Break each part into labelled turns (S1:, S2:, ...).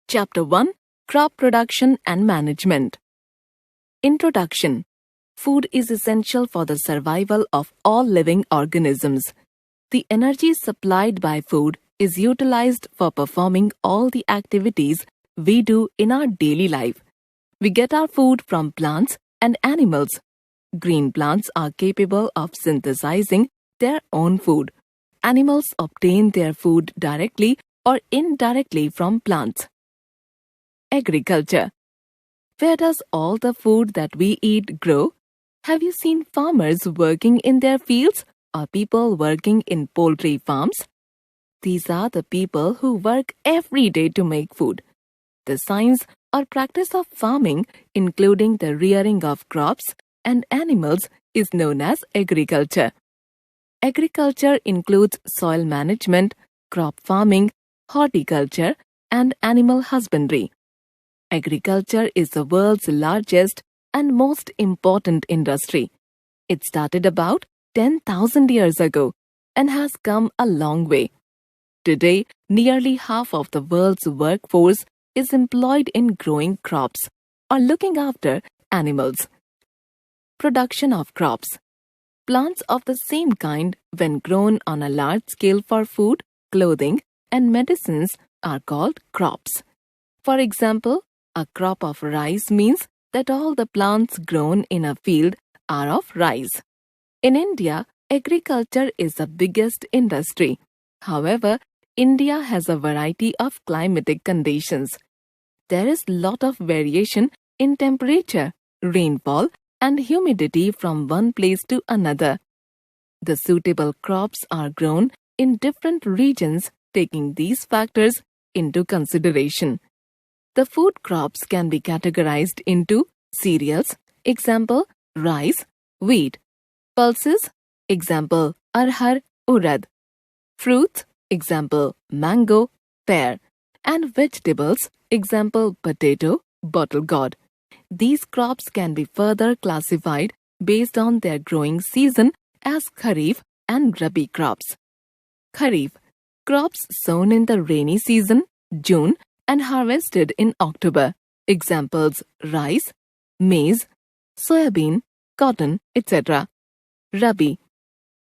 S1: Chapter 1: Crop Production and Management. Introduction. Food is essential for the survival of all living organisms. The energy supplied by food is utilized for performing all the activities we do in our daily life. We get our food from plants and animals. Green plants are capable of synthesizing their own food. Animals obtain their food directly or indirectly from plants. Agriculture. Where does all the food that we eat grow? Have you seen farmers working in their fields or people working in poultry farms? These are the people who work every day to make food. The science or practice of farming, including the rearing of crops and animals, is known as agriculture. Agriculture includes soil management, crop farming, horticulture, and animal husbandry. Agriculture is the world's largest and most important industry. It started about 10,000 years ago and has come a long way. Today, nearly half of the world's workforce is employed in growing crops or looking after animals. Production of crops. Plants of the same kind, when grown on a large scale for food, clothing, and medicines, are called crops. For example, a crop of rice means that all the plants grown in a field are of rice. In India, agriculture is the biggest industry. However, India has a variety of climatic conditions. There is a lot of variation in temperature, rainfall, and humidity from one place to another. The suitable crops are grown in different regions, taking these factors into consideration. The food crops can be categorized into cereals, example, rice, wheat; pulses, example, arhar, urad; fruits, example, mango, pear; and vegetables, example, potato, bottle gourd. These crops can be further classified based on their growing season as Kharif and Rabi crops. Kharif, crops sown in the rainy season, June, and harvested in October. Examples: rice, maize, soybean, cotton, etc. Rabi,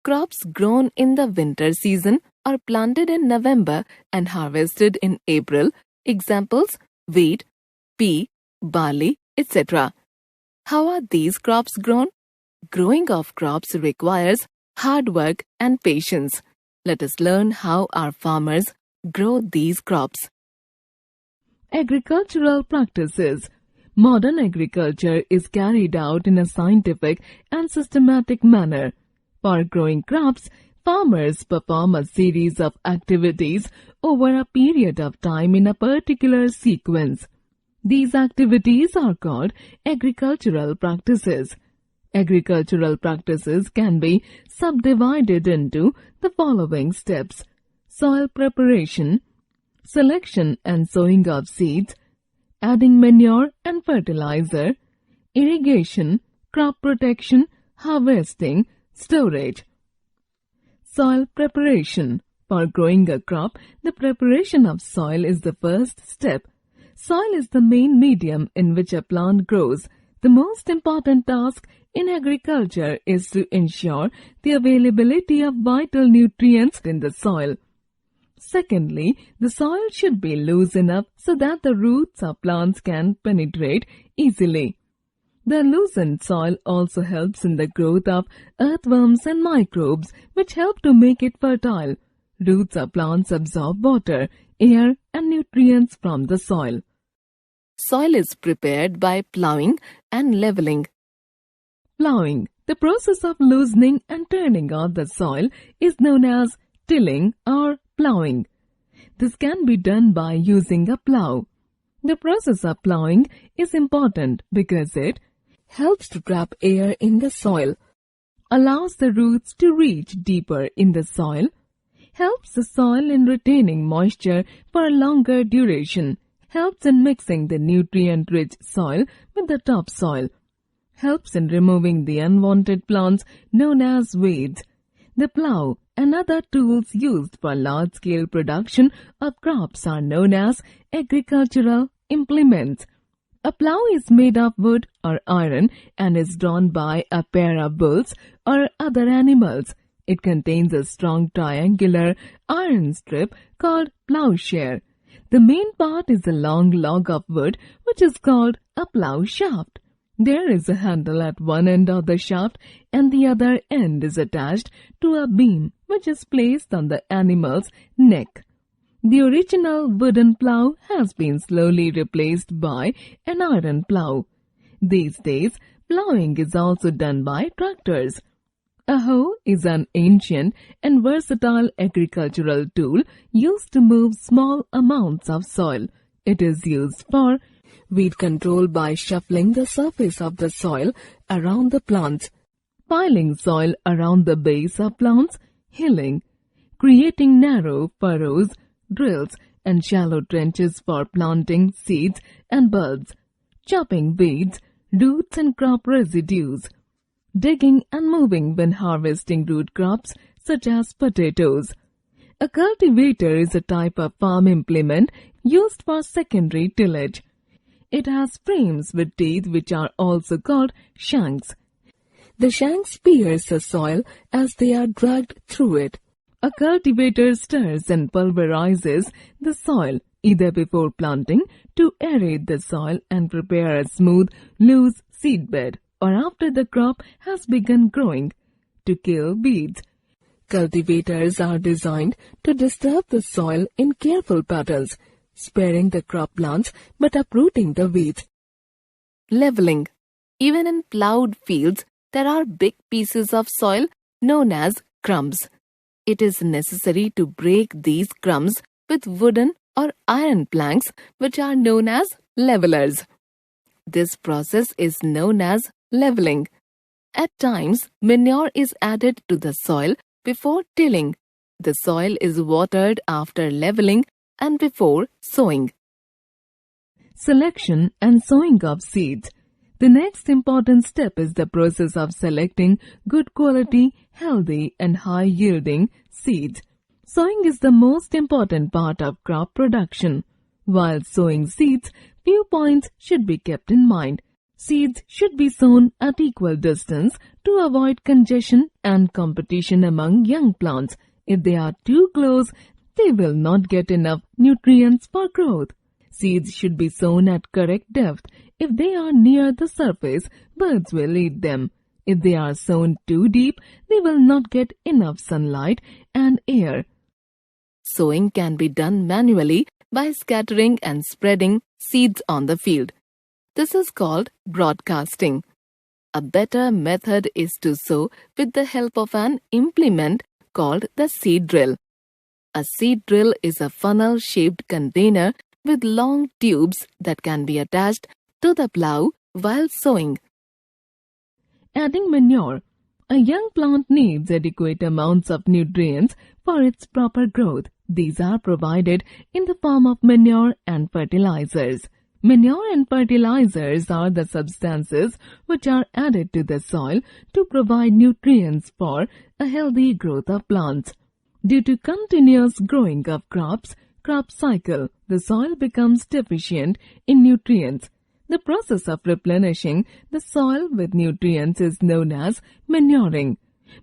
S1: crops grown in the winter season or planted in November and harvested in April. Examples: wheat, pea, barley, etc. How are these crops grown? Growing of crops requires hard work and patience. Let us learn how our farmers grow these crops. Agricultural practices. Modern agriculture is carried out in a scientific and systematic manner. For growing crops, farmers perform a series of activities over a period of time in a particular sequence. These activities are called agricultural practices. Agricultural practices can be subdivided into the following steps: soil preparation, selection and sowing of seeds, adding manure and fertilizer, irrigation, crop protection, harvesting, storage. Soil preparation. For growing a crop, the preparation of soil is the first step. Soil is the main medium in which a plant grows. The most important task in agriculture is to ensure the availability of vital nutrients in the soil. Secondly, the soil should be loose enough so that the roots of plants can penetrate easily. The loosened soil also helps in the growth of earthworms and microbes, which help to make it fertile. Roots of plants absorb water, air, and nutrients from the soil. Soil is prepared by plowing and leveling. Plowing, the process of loosening and turning out the soil, is known as tilling or plowing. This can be done by using a plow. The process of plowing is important because it helps to trap air in the soil, allows the roots to reach deeper in the soil, helps the soil in retaining moisture for a longer duration, helps in mixing the nutrient-rich soil with the topsoil, helps in removing the unwanted plants known as weeds. The plow and other tools used for large-scale production of crops are known as agricultural implements. A plow is made of wood or iron and is drawn by a pair of bulls or other animals. It contains a strong triangular iron strip called plowshare. The main part is a long log of wood which is called a plow shaft. There is a handle at one end of the shaft and the other end is attached to a beam which is placed on the animal's neck. The original wooden plow has been slowly replaced by an iron plow. These days, plowing is also done by tractors. A hoe is an ancient and versatile agricultural tool used to move small amounts of soil. It is used for weed control by shuffling the surface of the soil around the plants, piling soil around the base of plants, hilling, creating narrow furrows, drills and shallow trenches for planting seeds and bulbs, chopping weeds, roots and crop residues, digging and moving when harvesting root crops such as potatoes. A cultivator is a type of farm implement used for secondary tillage. It has frames with teeth which are also called shanks. The shanks pierce the soil as they are dragged through it. A cultivator stirs and pulverizes the soil either before planting to aerate the soil and prepare a smooth, loose seedbed, or after the crop has begun growing to kill weeds. Cultivators are designed to disturb the soil in careful patterns, sparing the crop plants but uprooting the weeds. Leveling. Even in plowed fields, there are big pieces of soil known as crumbs. It is necessary to break these crumbs with wooden or iron planks which are known as levelers. This process is known as leveling. At times, manure is added to the soil before tilling. The soil is watered after leveling and before sowing. Selection and sowing of seeds. The next important step is the process of selecting good quality, healthy and high-yielding seeds. Sowing is the most important part of crop production. While sowing seeds, few points should be kept in mind. Seeds should be sown at equal distance to avoid congestion and competition among young plants. If they are too close, they will not get enough nutrients for growth. Seeds should be sown at correct depth. If they are near the surface, birds will eat them. If they are sown too deep, they will not get enough sunlight and air. Sowing can be done manually by scattering and spreading seeds on the field. This is called broadcasting. A better method is to sow with the help of an implement called the seed drill. A seed drill is a funnel-shaped container with long tubes that can be attached to the plow while sowing. Adding manure. A young plant needs adequate amounts of nutrients for its proper growth. These are provided in the form of manure and fertilizers. Manure and fertilizers are the substances which are added to the soil to provide nutrients for a healthy growth of plants. Due to continuous growing of crop cycle, the soil becomes deficient in nutrients. The process of replenishing the soil with nutrients is known as manuring.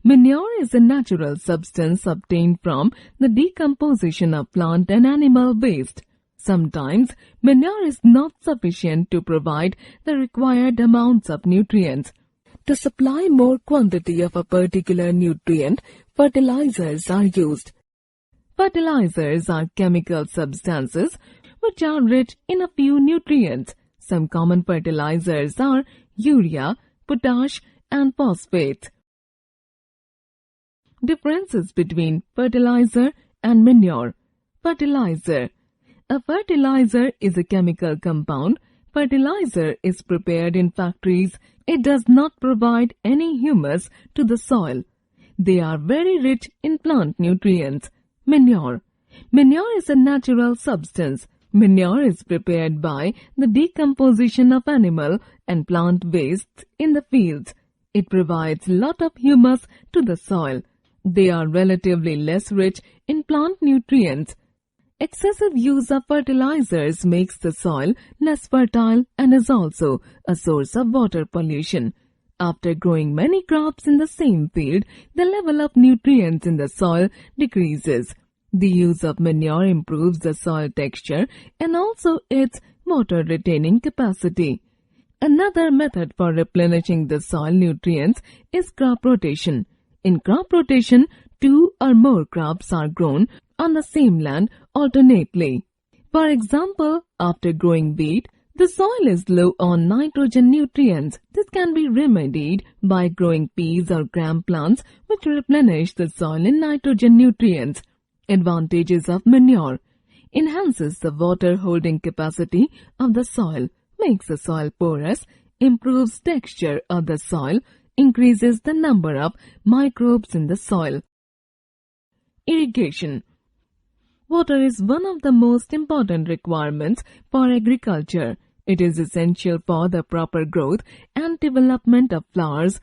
S1: Manure is a natural substance obtained from the decomposition of plant and animal waste. Sometimes, manure is not sufficient to provide the required amounts of nutrients. To supply more quantity of a particular nutrient, fertilizers are used. Fertilizers are chemical substances which are rich in a few nutrients. Some common fertilizers are urea, potash, and phosphate. Differences between fertilizer and manure. Fertilizer. A fertilizer is a chemical compound. Fertilizer is prepared in factories. It does not provide any humus to the soil. They are very rich in plant nutrients. Manure. Manure is a natural substance. Manure is prepared by the decomposition of animal and plant wastes in the fields. It provides lot of humus to the soil. They are relatively less rich in plant nutrients. Excessive use of fertilizers makes the soil less fertile and is also a source of water pollution. After growing many crops in the same field, the level of nutrients in the soil decreases. The use of manure improves the soil texture and also its water-retaining capacity. Another method for replenishing the soil nutrients is crop rotation. In crop rotation, 2 or more crops are grown on the same land alternately. For example, after growing wheat, the soil is low on nitrogen nutrients. This can be remedied by growing peas or gram plants which replenish the soil in nitrogen nutrients. Advantages of manure: enhances the water holding capacity of the soil, makes the soil porous, improves texture of the soil, increases the number of microbes in the soil. Irrigation. Water is one of the most important requirements for agriculture. It is essential for the proper growth and development of flowers,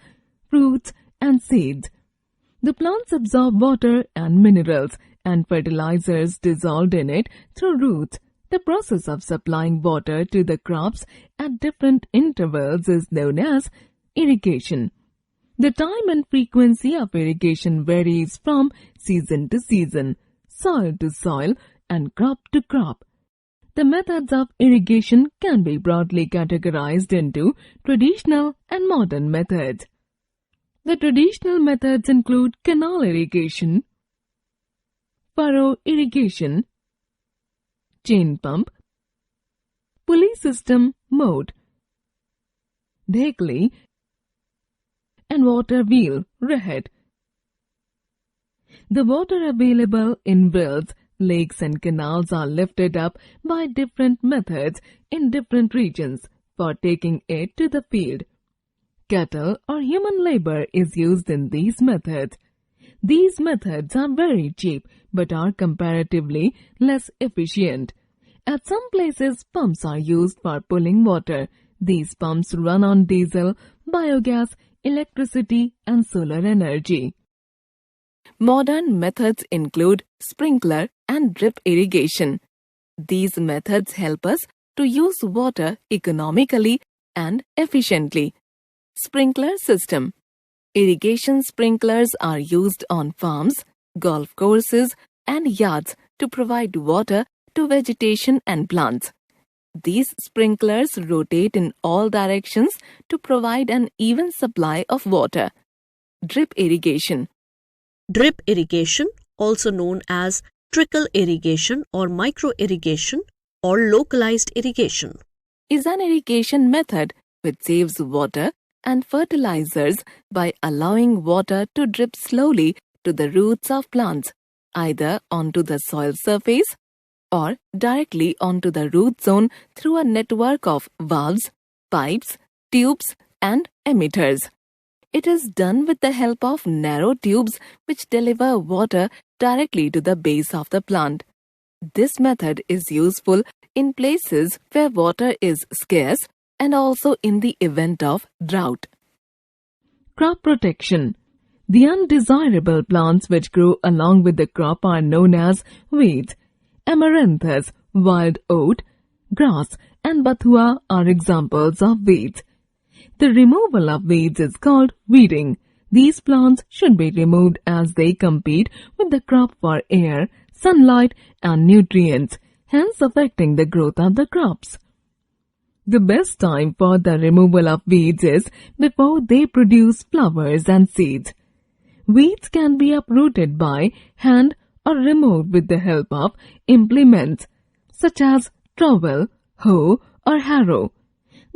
S1: fruits, and seeds. The plants absorb water and minerals and fertilizers dissolved in it through roots. The process of supplying water to the crops at different intervals is known as irrigation. The time and frequency of irrigation varies from season to season, soil to soil, and crop to crop. The methods of irrigation can be broadly categorized into traditional and modern methods. The traditional methods include canal irrigation, furrow irrigation, chain pump, pulley system moat, dhekli, and water wheel rehet. The water available in wells, lakes and canals are lifted up by different methods in different regions for taking it to the field. Cattle or human labor is used in these methods. These methods are very cheap but are comparatively less efficient. At some places, pumps are used for pulling water. These pumps run on diesel, biogas, electricity, and solar energy. Modern methods include sprinkler and drip irrigation. These methods help us to use water economically and efficiently. Sprinkler system. Irrigation sprinklers are used on farms, golf courses, and yards to provide water to vegetation and plants. These sprinklers rotate in all directions to provide an even supply of water. Drip irrigation.
S2: Drip irrigation, also known as trickle irrigation or micro irrigation or localized irrigation,
S1: is an irrigation method which saves water and fertilizers by allowing water to drip slowly to the roots of plants, either onto the soil surface or directly onto the root zone through a network of valves, pipes, tubes, and emitters. It is done with the help of narrow tubes which deliver water directly to the base of the plant. This method is useful in places where water is scarce and also in the event of drought. Crop protection. The undesirable plants which grow along with the crop are known as weeds. Amaranthus, wild oat, grass, and bathua are examples of weeds. The removal of weeds is called weeding. These plants should be removed as they compete with the crop for air, sunlight, and nutrients, hence affecting the growth of the crops. The best time for the removal of weeds is before they produce flowers and seeds. Weeds can be uprooted by hand or removed with the help of implements such as trowel, hoe, or harrow.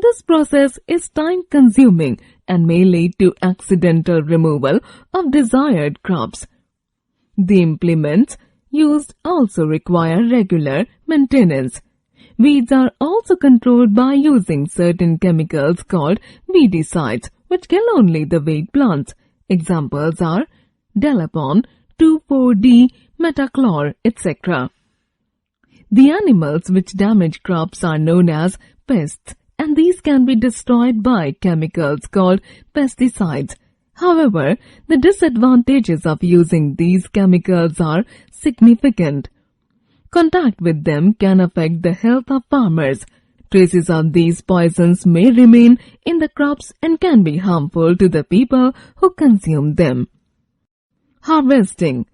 S1: This process is time-consuming and may lead to accidental removal of desired crops. The implements used also require regular maintenance. Weeds are also controlled by using certain chemicals called weedicides, which kill only the weed plants. Examples are Delapon, 2,4-D, Metachlor, etc. The animals which damage crops are known as pests, and these can be destroyed by chemicals called pesticides. However, the disadvantages of using these chemicals are significant. Contact with them can affect the health of farmers. Traces of these poisons may remain in the crops and can be harmful to the people who consume them. Harvesting.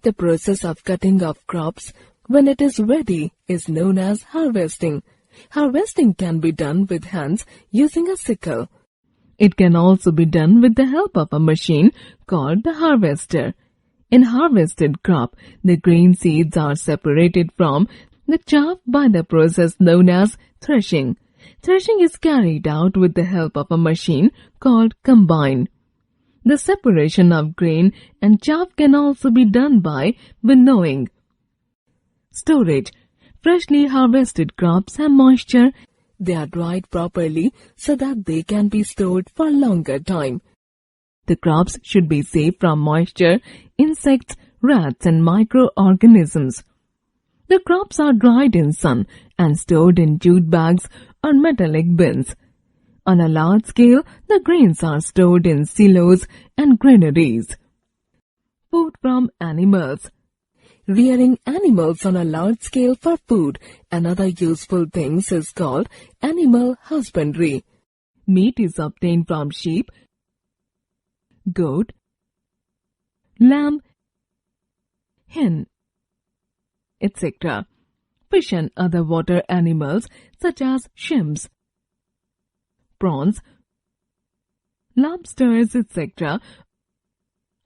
S1: The process of cutting off crops when it is ready is known as harvesting. Harvesting can be done with hands using a sickle. It can also be done with the help of a machine called the harvester. In harvested crop, the grain seeds are separated from the chaff by the process known as threshing. Threshing is carried out with the help of a machine called combine. The separation of grain and chaff can also be done by winnowing. Storage. Freshly harvested crops have moisture. They are dried properly so that they can be stored for longer time. The crops should be safe from moisture, insects, rats and microorganisms. The crops are dried in sun and stored in jute bags or metallic bins. On a large scale, the grains are stored in silos and granaries. Food from animals. Rearing animals on a large scale for food and other useful things is called animal husbandry. Meat is obtained from sheep, goat, lamb, hen, etc. Fish and other water animals such as shrimps, prawns, lobsters, etc.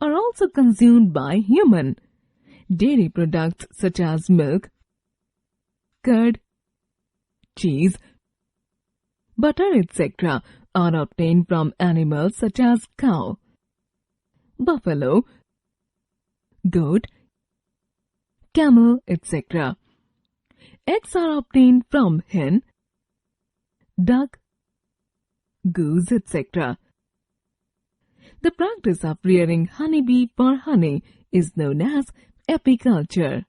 S1: are also consumed by human. Dairy products such as milk, curd, cheese, butter, etc. are obtained from animals such as cow, buffalo, goat, camel, etc. Eggs are obtained from hen, duck, goose, etc. The practice of rearing honeybee for honey is known as apiculture.